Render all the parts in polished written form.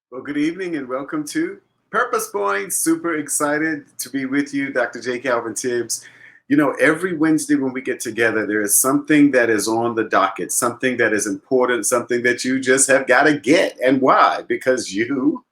Well, good evening and welcome to Purpose Point. Super excited to be with you, Dr. J. Calvin Tibbs. Every Wednesday when we get together, there is something that is on the docket, something that is important, something that you just have got to get. And why? Because you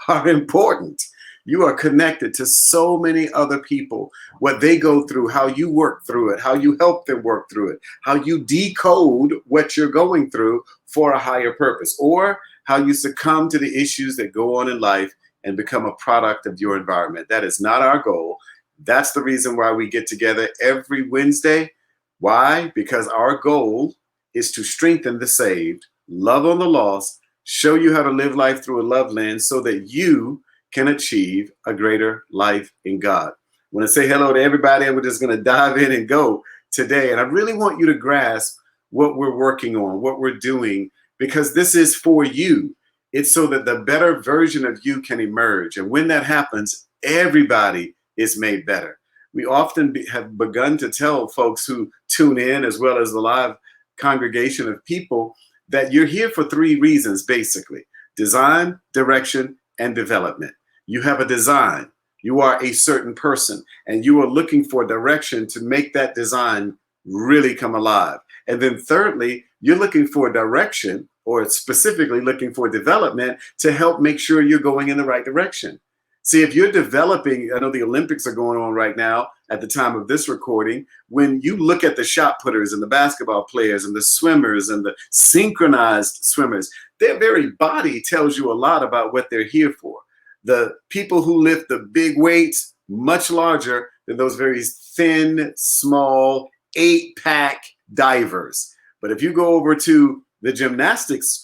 are important. You are connected to so many other people, what they go through, how you work through it, how you help them work through it, how you decode what you're going through for a higher purpose, or how you succumb to the issues that go on in life and become a product of your environment. That is not our goal. That's the reason why we get together every Wednesday. Why? Because our goal is to strengthen the saved, love on the lost, show you how to live life through a love lens so that you can achieve a greater life in God. I want to say hello to everybody, and we're just going to dive in and go today. And I really want you to grasp what we're working on, what we're doing, because this is for you. It's so that the better version of you can emerge. And when that happens, everybody is made better. We often have begun to tell folks who tune in, as well as the live congregation of people, that you're here for three reasons, basically: design, direction, and development. You have a design. You are a certain person, and you are looking for direction to make that design really come alive. And then thirdly, you're looking for direction, or specifically looking for development to help make sure you're going in the right direction. See, if you're developing, I know the Olympics are going on right now at the time of this recording. When you look at the shot putters and the basketball players and the swimmers and the synchronized swimmers, their very body tells you a lot about what they're here for. The people who lift the big weights, much larger than those very thin, small, 8-pack divers. But if you go over to the gymnastics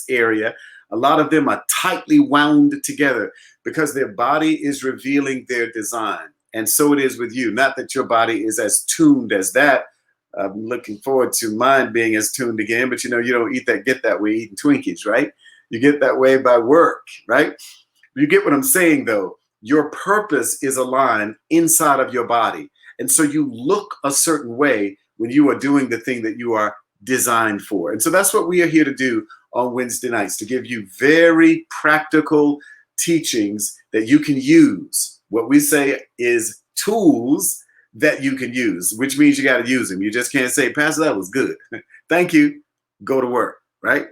area, a lot of them are tightly wound together because their body is revealing their design. And so it is with you. Not that your body is as tuned as that. I'm looking forward to mine being as tuned again, but you don't get that way eating Twinkies, right? You get that way by work, right? You get what I'm saying, though. Your purpose is aligned inside of your body. And so you look a certain way when you are doing the thing that you are designed for. And so that's what we are here to do on Wednesday nights, to give you very practical teachings that you can use. What we say is tools that you can use, which means you got to use them. You just can't say, Pastor, that was good. Thank you. Go to work, right?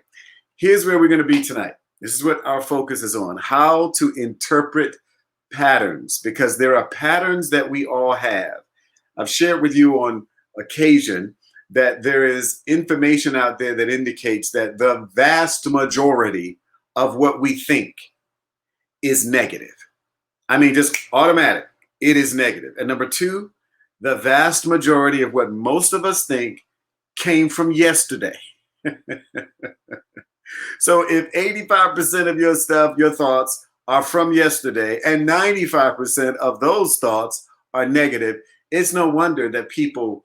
Here's where we're going to be tonight. This is what our focus is on: how to interpret patterns, because there are patterns that we all have. I've shared with you on occasion that there is information out there that indicates that the vast majority of what we think is negative. I mean, just automatic. It is negative. And number two, the vast majority of what most of us think came from yesterday. So if 85% of your stuff, your thoughts, are from yesterday, and 95% of those thoughts are negative, it's no wonder that people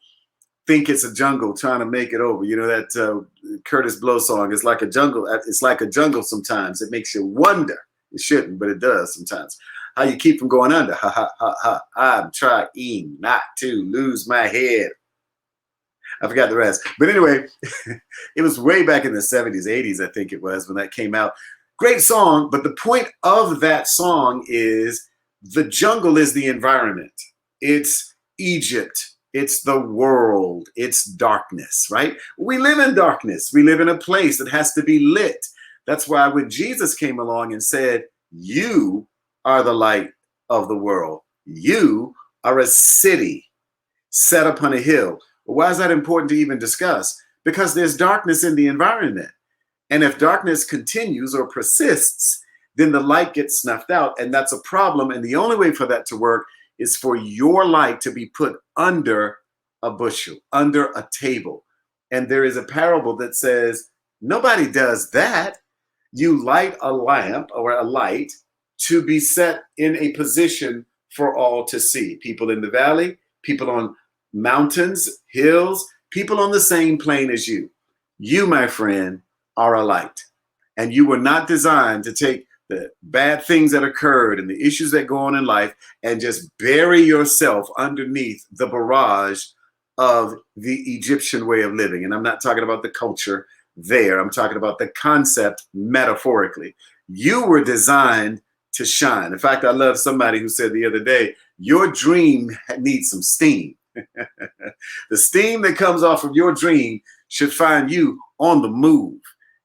think it's a jungle trying to make it over. You know that Curtis Blow song, it's like a jungle. It's like a jungle sometimes. It makes you wonder. It shouldn't, but it does sometimes. How you keep from going under. Ha, ha, ha, ha. I'm trying not to lose my head. I forgot the rest. But anyway, it was way back in the 70s, 80s, I think it was, when that came out. Great song, but the point of that song is the jungle is the environment. It's Egypt. It's the world. It's darkness, right? We live in darkness. We live in a place that has to be lit. That's why when Jesus came along and said, you are the light of the world. You are a city set upon a hill. Why is that important to even discuss? Because there's darkness in the environment. And if darkness continues or persists, then the light gets snuffed out. And that's a problem. And the only way for that to work is for your light to be put under a bushel, under a table. And there is a parable that says, nobody does that. You light a lamp or a light to be set in a position for all to see. People in the valley, people on mountains, hills, people on the same plane as you. You, my friend, are a light. And you were not designed to take the bad things that occurred and the issues that go on in life and just bury yourself underneath the barrage of the Egyptian way of living. And I'm not talking about the culture there. I'm talking about the concept metaphorically. You were designed to shine. In fact, I love somebody who said the other day, your dream needs some steam. The steam that comes off of your dream should find you on the move.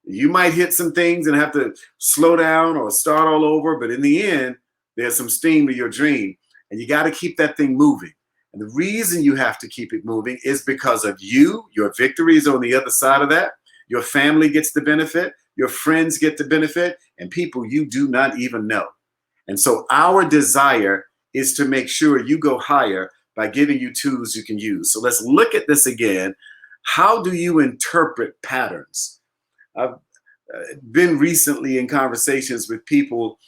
You might hit some things and have to slow down or start all over, but in the end, there's some steam to your dream, and you got to keep that thing moving. And the reason you have to keep it moving is because of you. Your victory is on the other side of that. Your family gets the benefit, your friends get the benefit, and people you do not even know. And so our desire is to make sure you go higher by giving you tools you can use. So let's look at this again. How do you interpret patterns? I've been recently in conversations with people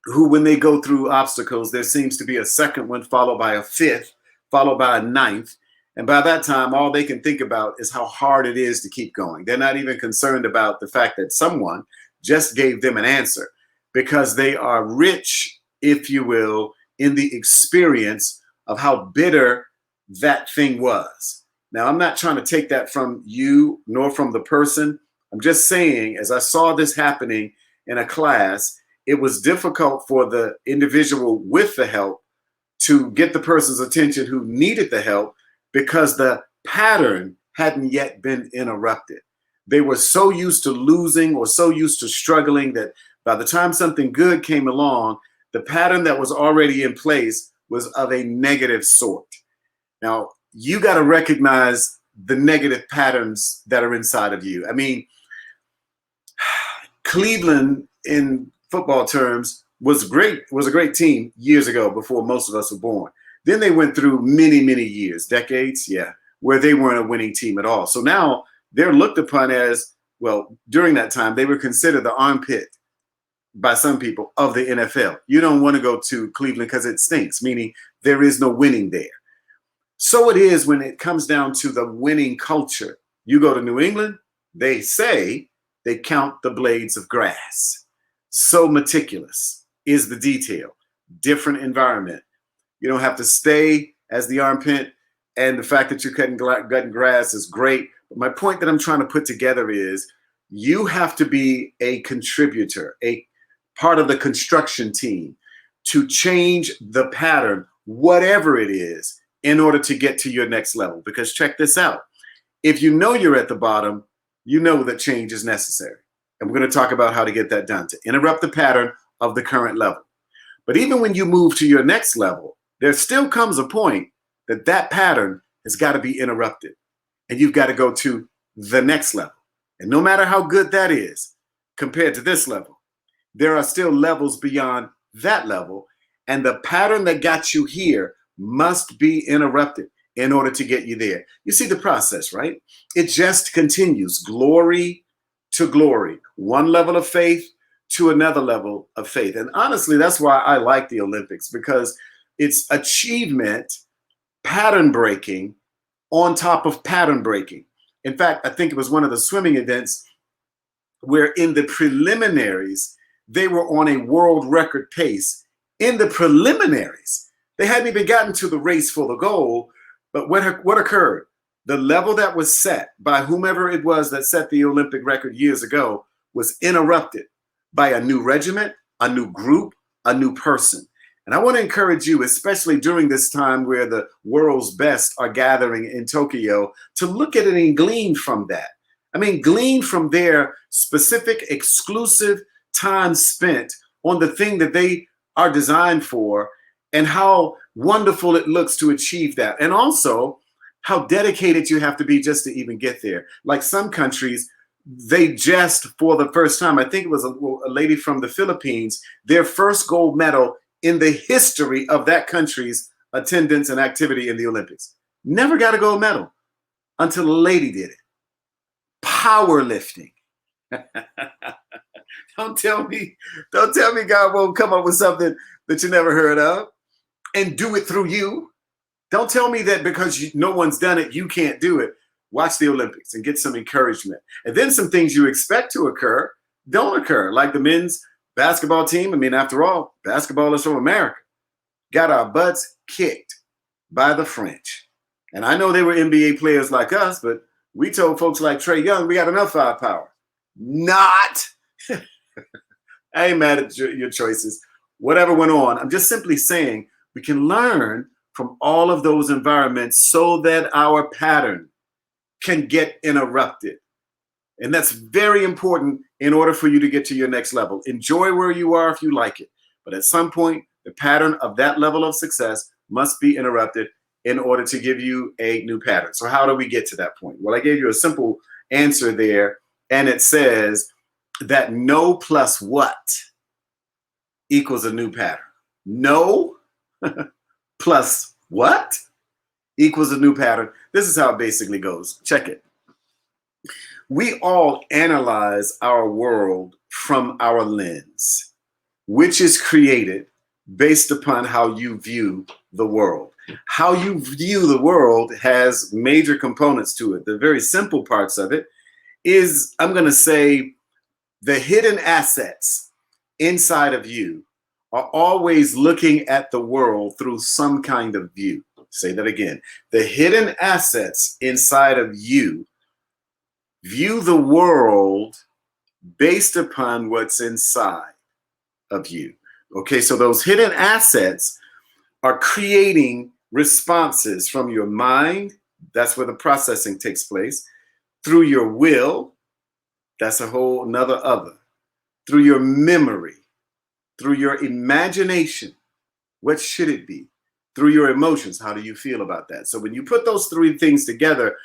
who, when they go through obstacles, there seems to be a second one followed by a fifth, followed by a ninth. And by that time, all they can think about is how hard it is to keep going. They're not even concerned about the fact that someone just gave them an answer, because they are rich, if you will, in the experience of how bitter that thing was. Now, I'm not trying to take that from you nor from the person. I'm just saying, as I saw this happening in a class, it was difficult for the individual with the help to get the person's attention who needed the help, because the pattern hadn't yet been interrupted. They were so used to losing or so used to struggling that by the time something good came along, the pattern that was already in place was of a negative sort. Now, you got to recognize the negative patterns that are inside of you. I mean, Cleveland, in football terms, was a great team years ago, before most of us were born. Then they went through many, many years, decades, where they weren't a winning team at all. So now they're looked upon as, well, during that time, they were considered the armpit by some people of the NFL. You don't want to go to Cleveland because it stinks, meaning there is no winning there. So it is when it comes down to the winning culture. You go to New England, they say they count the blades of grass. So meticulous is the detail. Different environment. You don't have to stay as the armpit, and the fact that you're cutting grass is great. But my point that I'm trying to put together is, you have to be a contributor, a part of the construction team, to change the pattern, whatever it is, in order to get to your next level. Because check this out. If you know you're at the bottom, you know that change is necessary. And we're going to talk about how to get that done, to interrupt the pattern of the current level. But even when you move to your next level, there still comes a point that that pattern has got to be interrupted. And you've got to go to the next level. And no matter how good that is compared to this level, there are still levels beyond that level. And the pattern that got you here must be interrupted in order to get you there. You see the process, right? It just continues, glory to glory, one level of faith to another level of faith. And honestly, that's why I like the Olympics, because it's achievement, pattern breaking on top of pattern breaking. In fact, I think it was one of the swimming events where in the preliminaries, they were on a world record pace. In the preliminaries, they hadn't even gotten to the race for the goal. But what occurred? The level that was set by whomever it was that set the Olympic record years ago was interrupted by a new regiment, a new group, a new person. And I want to encourage you, especially during this time where the world's best are gathering in Tokyo, to look at it and glean from that. I mean, glean from their specific, exclusive time spent on the thing that they are designed for, and how wonderful it looks to achieve that. And also how dedicated you have to be just to even get there. Like some countries, they just, for the first time, I think it was a lady from the Philippines, their first gold medal in the history of that country's attendance and activity in the Olympics. Never got a gold medal until a lady did it. Powerlifting. Don't tell me God won't come up with something that you never heard of and do it through you. Don't tell me that because no one's done it, you can't do it. Watch the Olympics and get some encouragement. And then some things you expect to occur don't occur, like the men's basketball team. I mean, after all, basketball is from America. Got our butts kicked by the French. And I know they were NBA players like us, but we told folks like Trae Young, we got enough firepower. Not. I ain't mad at your choices. Whatever went on, I'm just simply saying we can learn from all of those environments so that our pattern can get interrupted. And that's very important in order for you to get to your next level. Enjoy where you are if you like it. But at some point, the pattern of that level of success must be interrupted in order to give you a new pattern. So how do we get to that point? Well, I gave you a simple answer there, and it says that no plus what equals a new pattern. No plus what equals a new pattern. This is how it basically goes. Check it. We all analyze our world from our lens, which is created based upon how you view the world. How you view the world has major components to it. The very simple parts of it is, I'm going to say, the hidden assets inside of you are always looking at the world through some kind of view. Say that again. The hidden assets inside of you view the world based upon what's inside of you. Okay, so those hidden assets are creating responses from your mind. That's where the processing takes place. Through your will. That's a whole another other. Through your memory. Through your imagination. What should it be? Through your emotions. How do you feel about that? So when you put those three things together,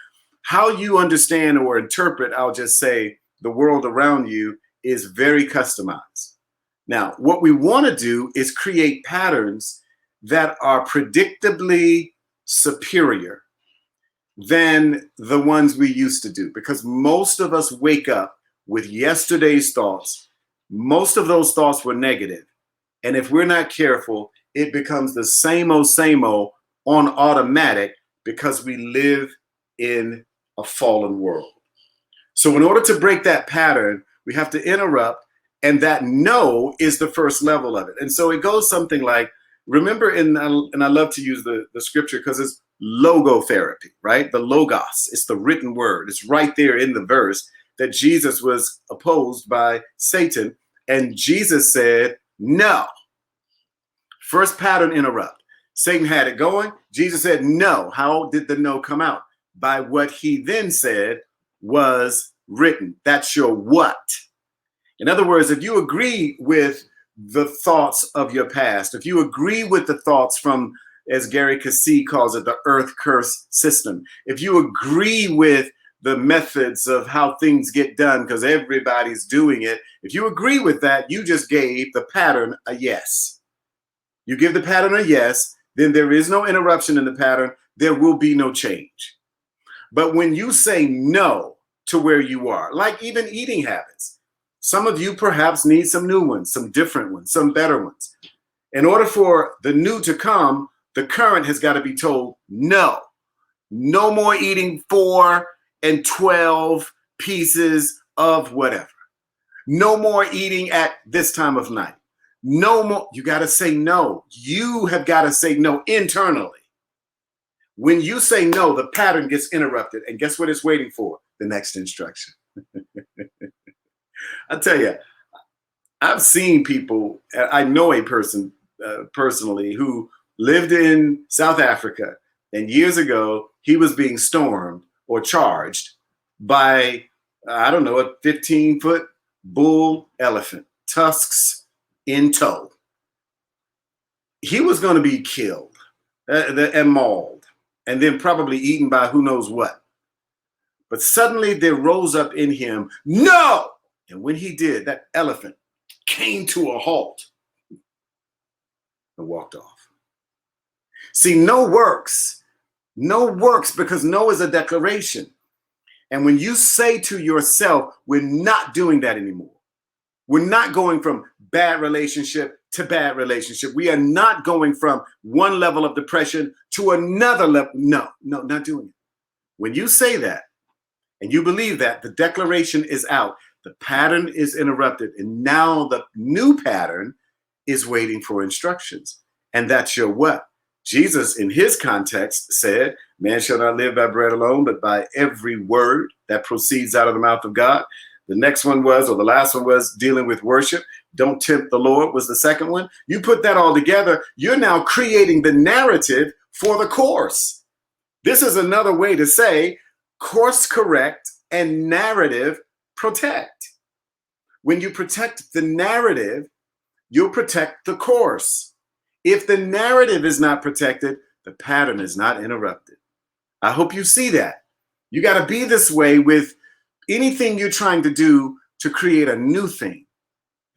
how you understand or interpret, I'll just say, the world around you is very customized. Now, what we want to do is create patterns that are predictably superior than the ones we used to do, because most of us wake up with yesterday's thoughts. Most of those thoughts were negative. And if we're not careful, it becomes the same old on automatic because we live in a fallen world. So in order to break that pattern, we have to interrupt, and that no is the first level of it. And so it goes something like, remember, and I love to use the scripture because it's logotherapy, right? The logos, it's the written word. It's right there in the verse that Jesus was opposed by Satan. And Jesus said, no. First pattern interrupt. Satan had it going. Jesus said, no. How did the no come out? By what he then said was written. That's your what. In other words, if you agree with the thoughts of your past, if you agree with the thoughts from, as Gary Keesee calls it, the earth curse system, if you agree with the methods of how things get done because everybody's doing it, if you agree with that, you just gave the pattern a yes. You give the pattern a yes, then there is no interruption in the pattern. There will be no change. But when you say no to where you are, like even eating habits, some of you perhaps need some new ones, some different ones, some better ones. In order for the new to come, the current has got to be told no. No more eating 4 and 12 pieces of whatever. No more eating at this time of night. No more. You got to say no. You have got to say no internally. When you say no, the pattern gets interrupted. And guess what it's waiting for? The next instruction. I tell you, I've seen people, I know a person personally who lived in South Africa. And years ago, he was being stormed or charged by, I don't know, a 15-foot bull elephant, tusks in tow. He was going to be killed and mauled and then probably eaten by who knows what. But suddenly there rose up in him, no! And when he did, that elephant came to a halt and walked off. See, no works. No works because no is a declaration. And when you say to yourself, we're not doing that anymore. We're not going from bad relationship to bad relationship. We are not going from one level of depression to another level. No, not doing it. When you say that and you believe that, the declaration is out. The pattern is interrupted. And now the new pattern is waiting for instructions. And that's your what? Jesus, in his context, said, man shall not live by bread alone, but by every word that proceeds out of the mouth of God. The next one was, or the last one was dealing with worship. Don't tempt the Lord was the second one. You put that all together, you're now creating the narrative for the course. This is another way to say course correct and narrative protect. When you protect the narrative, you'll protect the course. If the narrative is not protected, the pattern is not interrupted. I hope you see that. You got to be this way with anything you're trying to do to create a new thing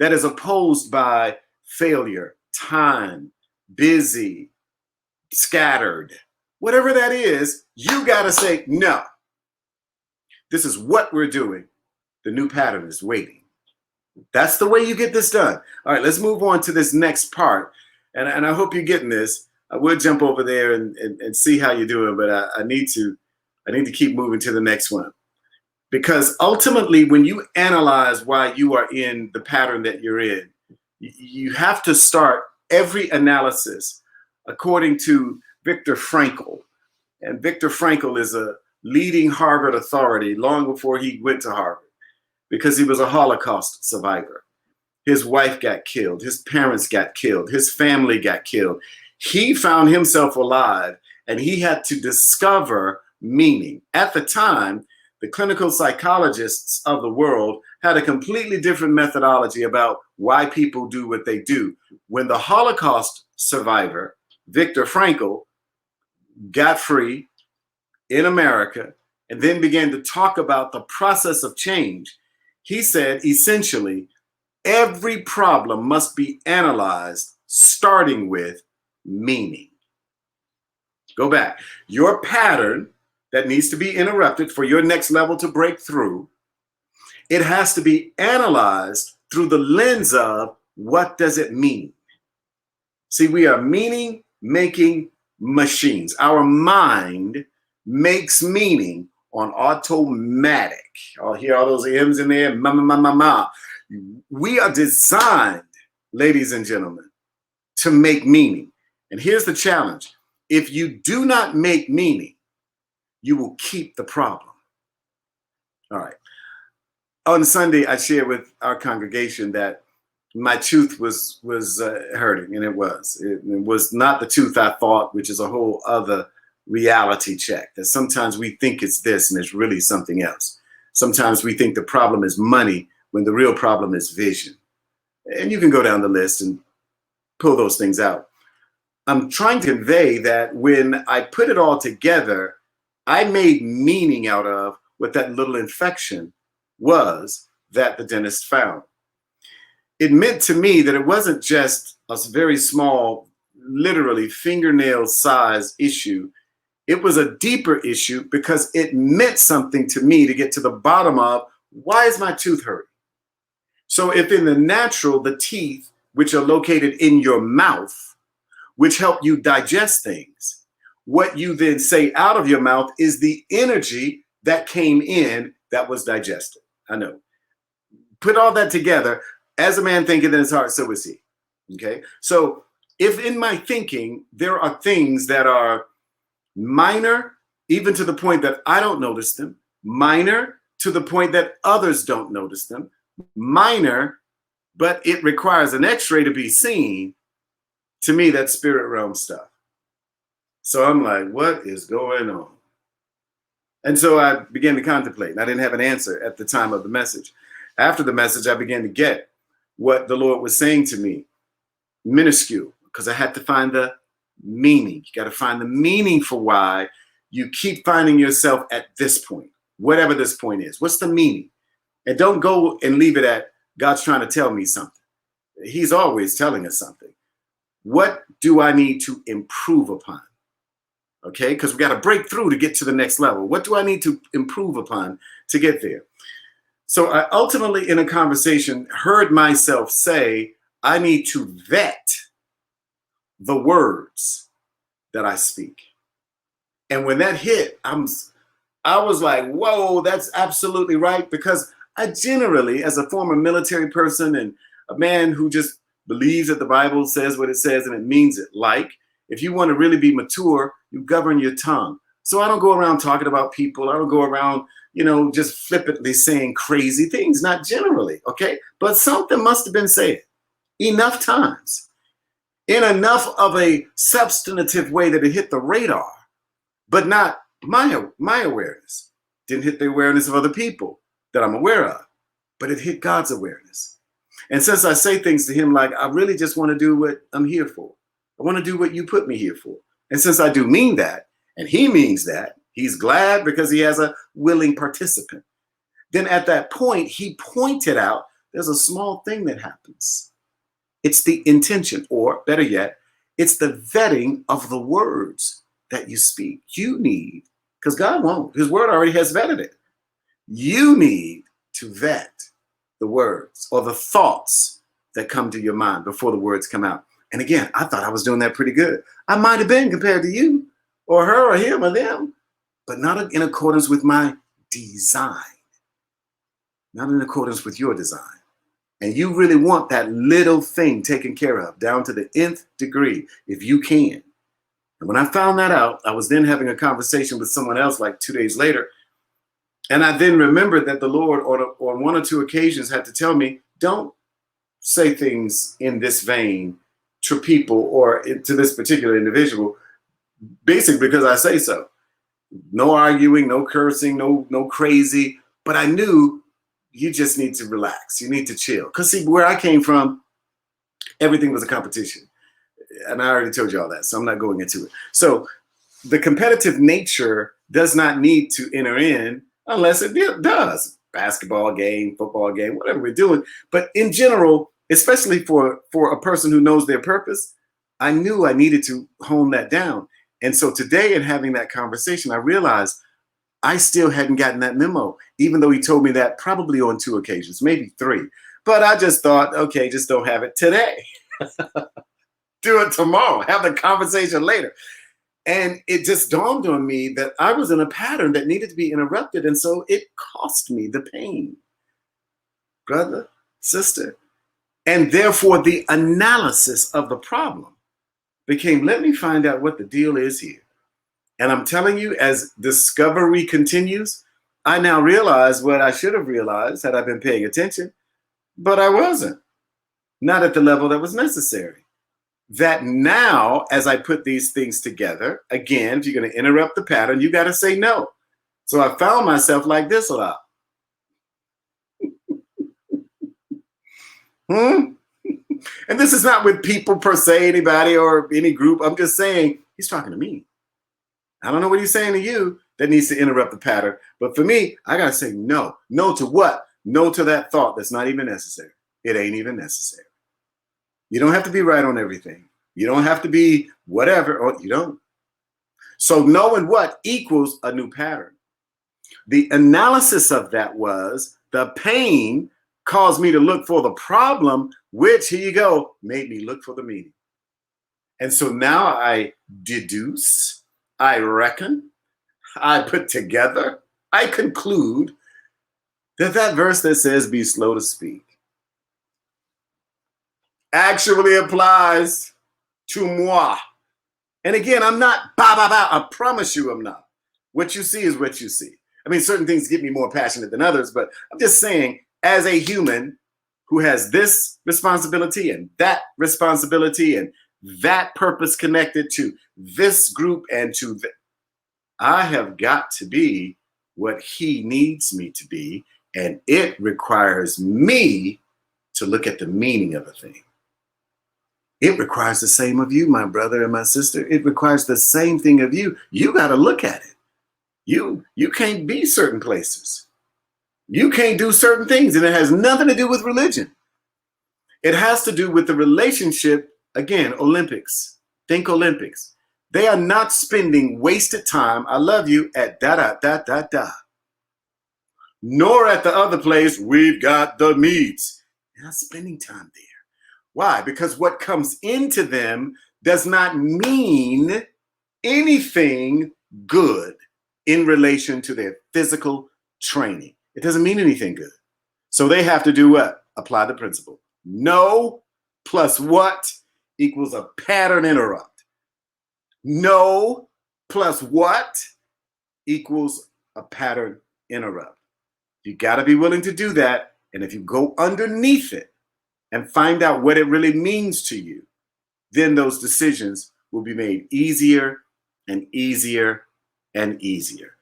that is opposed by failure, time, busy, scattered, whatever that is. You got to say, no, this is what we're doing. The new pattern is waiting. That's the way you get this done. All right, let's move on to this next part. And I hope you're getting this. I will jump over there and see how you're doing, but I need to keep moving to the next one. Because ultimately, when you analyze why you are in the pattern that you're in, you have to start every analysis according to Viktor Frankl. And Viktor Frankl is a leading Harvard authority long before he went to Harvard, because he was a Holocaust survivor. His wife got killed. His parents got killed. His family got killed. He found himself alive, and he had to discover meaning. At the time, the clinical psychologists of the world had a completely different methodology about why people do what they do. When the Holocaust survivor, Viktor Frankl, got free in America and then began to talk about the process of change, he said, essentially, every problem must be analyzed starting with meaning. Go back. Your pattern that needs to be interrupted for your next level to break through, it has to be analyzed through the lens of what does it mean? See, we are meaning-making machines. Our mind makes meaning on automatic. I'll hear all those M's in there. Ma. We are designed, ladies and gentlemen, to make meaning. And here's the challenge. If you do not make meaning, you will keep the problem. All right. On Sunday, I shared with our congregation that my tooth was hurting, and it was. It was not the tooth I thought, which is a whole other reality check. That sometimes we think it's this, and it's really something else. Sometimes we think the problem is money when the real problem is vision. And you can go down the list and pull those things out. I'm trying to convey that when I put it all together, I made meaning out of what that little infection was that the dentist found. It meant to me that it wasn't just a very small, literally fingernail size issue. It was a deeper issue because it meant something to me to get to the bottom of, why is my tooth hurting? So if in the natural, the teeth, which are located in your mouth, which help you digest things, what you then say out of your mouth is the energy that came in that was digested. I know. Put all that together. As a man thinketh in his heart, so is he. Okay? So if in my thinking, there are things that are minor, even to the point that I don't notice them, minor to the point that others don't notice them, minor, but it requires an x-ray to be seen, to me, that's spirit realm stuff. So I'm like, what is going on? And so I began to contemplate, and I didn't have an answer at the time of the message. After the message, I began to get what the Lord was saying to me, minuscule, because I had to find the meaning. You got to find the meaning for why you keep finding yourself at this point, whatever this point is. What's the meaning? And don't go and leave it at God's trying to tell me something. He's always telling us something. What do I need to improve upon? Okay, because we got to break through to get to the next level. What do I need to improve upon to get there? So I ultimately, in a conversation, heard myself say, I need to vet the words that I speak. And when that hit, I was like, whoa, that's absolutely right. Because I generally, as a former military person and a man who just believes that the Bible says what it says and it means it, like, if you want to really be mature, you govern your tongue. So I don't go around talking about people. I don't go around, just flippantly saying crazy things, not generally, okay? But something must have been said enough times in enough of a substantive way that it hit the radar, but not my awareness. Didn't hit the awareness of other people that I'm aware of, but it hit God's awareness. And since I say things to him like, I really just want to do what I'm here for. I want to do what you put me here for. And since I do mean that, and he means that, he's glad because he has a willing participant. Then at that point, he pointed out there's a small thing that happens. It's the intention, or better yet, it's the vetting of the words that you speak. You need, because God won't, his word already has vetted it. You need to vet the words or the thoughts that come to your mind before the words come out. And again, I thought I was doing that pretty good. I might have been compared to you or her or him or them, but not in accordance with my design, not in accordance with your design. And you really want that little thing taken care of down to the nth degree, if you can. And when I found that out, I was then having a conversation with someone else like 2 days later. And I then remembered that the Lord on one or two occasions had to tell me, don't say things in this vein to people or to this particular individual, basically because I say so. No arguing, no cursing, no crazy. But I knew you just need to relax. You need to chill. Because see, where I came from, everything was a competition. And I already told you all that, so I'm not going into it. So the competitive nature does not need to enter in unless it does. Basketball game, football game, whatever we're doing. But in general, especially for a person who knows their purpose, I knew I needed to hone that down. And so today in having that conversation, I realized I still hadn't gotten that memo, even though he told me that probably on 2 occasions, maybe 3. But I just thought, okay, just don't have it today. Do it tomorrow. Have the conversation later. And it just dawned on me that I was in a pattern that needed to be interrupted. And so it cost me the pain, brother, sister. And therefore, the analysis of the problem became, let me find out what the deal is here. And I'm telling you, as discovery continues, I now realize what I should have realized had I been paying attention, but I wasn't. Not at the level that was necessary. That now, as I put these things together, again, if you're going to interrupt the pattern, you got to say no. So I found myself like this a lot. And this is not with people per se, anybody or any group. I'm just saying, he's talking to me. I don't know what he's saying to you that needs to interrupt the pattern. But for me, I got to say no. No to what? No to that thought that's not even necessary. It ain't even necessary. You don't have to be right on everything. You don't have to be whatever, or you don't. So knowing what equals a new pattern. The analysis of that was the pain caused me to look for the problem, which, here you go, made me look for the meaning. And so now I deduce, I reckon, I put together, I conclude that verse that says be slow to speak actually applies to moi. And again, I'm not I promise you I'm not. What you see is what you see. I mean, certain things get me more passionate than others, but I'm just saying, as a human who has this responsibility and that responsibility and that purpose connected to this group and to I have got to be what he needs me to be, and it requires me to look at the meaning of a thing. It requires the same of you, my brother and my sister. It requires the same thing of you. You got to look at it. You can't be certain places. You can't do certain things, and it has nothing to do with religion. It has to do with the relationship, again, Olympics. Think Olympics. They are not spending wasted time, I love you, at da-da-da-da-da. Nor at the other place, we've got the meats. They're not spending time there. Why? Because what comes into them does not mean anything good in relation to their physical training. It doesn't mean anything good. So they have to do what? Apply the principle. No plus what equals a pattern interrupt. No plus what equals a pattern interrupt. You got to be willing to do that. And if you go underneath it and find out what it really means to you, then those decisions will be made easier and easier and easier.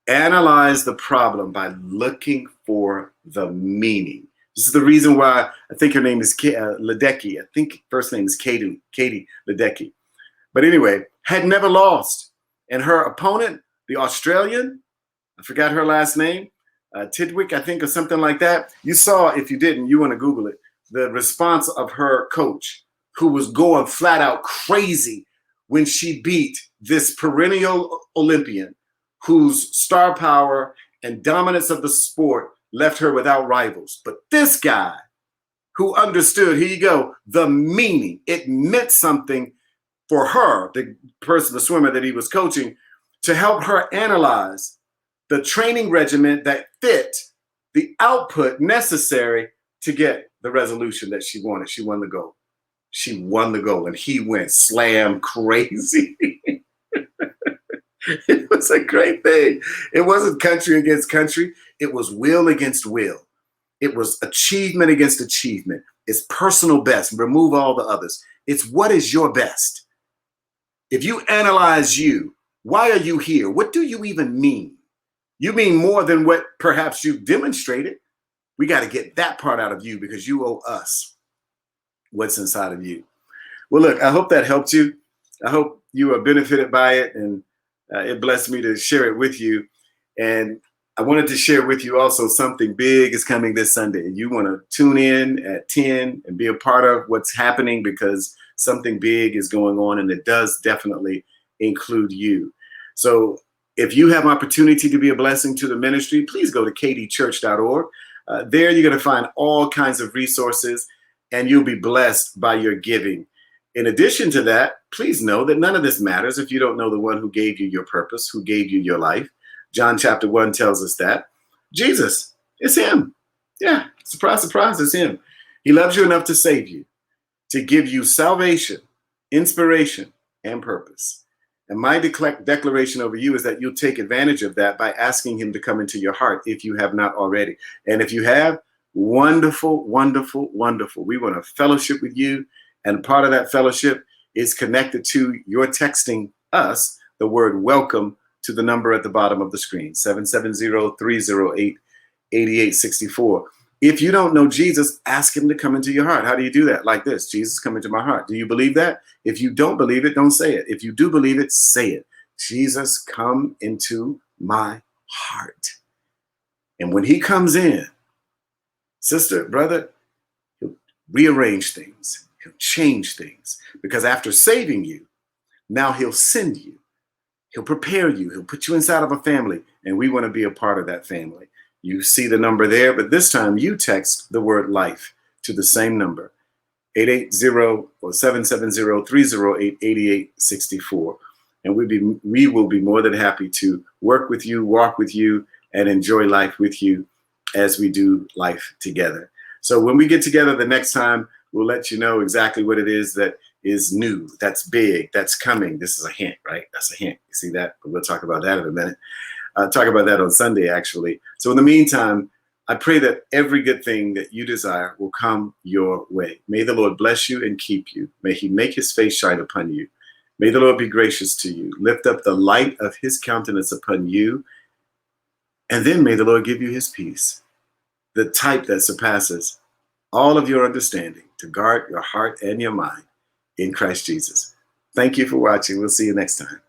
Analyze the problem by looking for the meaning. This is the reason why I think her name is Ledecky. I think first name is Katie Ledecky. But anyway, had never lost. And her opponent, the Australian, I forgot her last name, Tidwick, I think, or something like that. You saw, if you didn't, you want to Google it, the response of her coach, who was going flat out crazy when she beat this perennial Olympian whose star power and dominance of the sport left her without rivals. But this guy who understood, here you go, the meaning, it meant something for her, the person, the swimmer that he was coaching, to help her analyze the training regimen that fit the output necessary to get the resolution that she wanted. She won the gold. She won the gold, and he went slam crazy. It was a great thing. It wasn't country against country. It was will against will. It was achievement against achievement. It's personal best. Remove all the others. It's what is your best. If you analyze you, why are you here? What do you even mean? You mean more than what perhaps you've demonstrated. We got to get that part out of you because you owe us what's inside of you. Well, look, I hope that helped you. I hope you are benefited by it, and it blessed me to share it with you. And I wanted to share with you also something big is coming this Sunday. You want to tune in at 10 and be a part of what's happening because something big is going on, and it does definitely include you. So if you have opportunity to be a blessing to the ministry, please go to kdchurch.org. There you're going to find all kinds of resources, and you'll be blessed by your giving. In addition to that, please know that none of this matters if you don't know the one who gave you your purpose, who gave you your life. John chapter 1 tells us that. Jesus, it's him. Yeah, surprise, surprise, it's him. He loves you enough to save you, to give you salvation, inspiration, and purpose. And my declaration over you is that you'll take advantage of that by asking him to come into your heart if you have not already. And if you have, wonderful, wonderful, wonderful. We want to fellowship with you. And part of that fellowship is connected to your texting us the word welcome to the number at the bottom of the screen, 770-308-8864. If you don't know Jesus, ask him to come into your heart. How do you do that? Like this: Jesus, come into my heart. Do you believe that? If you don't believe it, don't say it. If you do believe it, say it. Jesus, come into my heart. And when he comes in, sister, brother, he'll rearrange things. He'll change things. Because after saving you, now he'll send you. He'll prepare you. He'll put you inside of a family. And we want to be a part of that family. You see the number there, but this time you text the word life to the same number, 880 or 770-308-8864. And we will be more than happy to work with you, walk with you, and enjoy life with you as we do life together. So when we get together the next time, we'll let you know exactly what it is that is new, that's big, that's coming. This is a hint, right? That's a hint. You see that? But we'll talk about that in a minute. Talk about that on Sunday, actually. So in the meantime, I pray that every good thing that you desire will come your way. May the Lord bless you and keep you. May he make his face shine upon you. May the Lord be gracious to you. Lift up the light of his countenance upon you. And then may the Lord give you his peace, the type that surpasses all of your understanding, to guard your heart and your mind in Christ Jesus. Thank you for watching. We'll see you next time.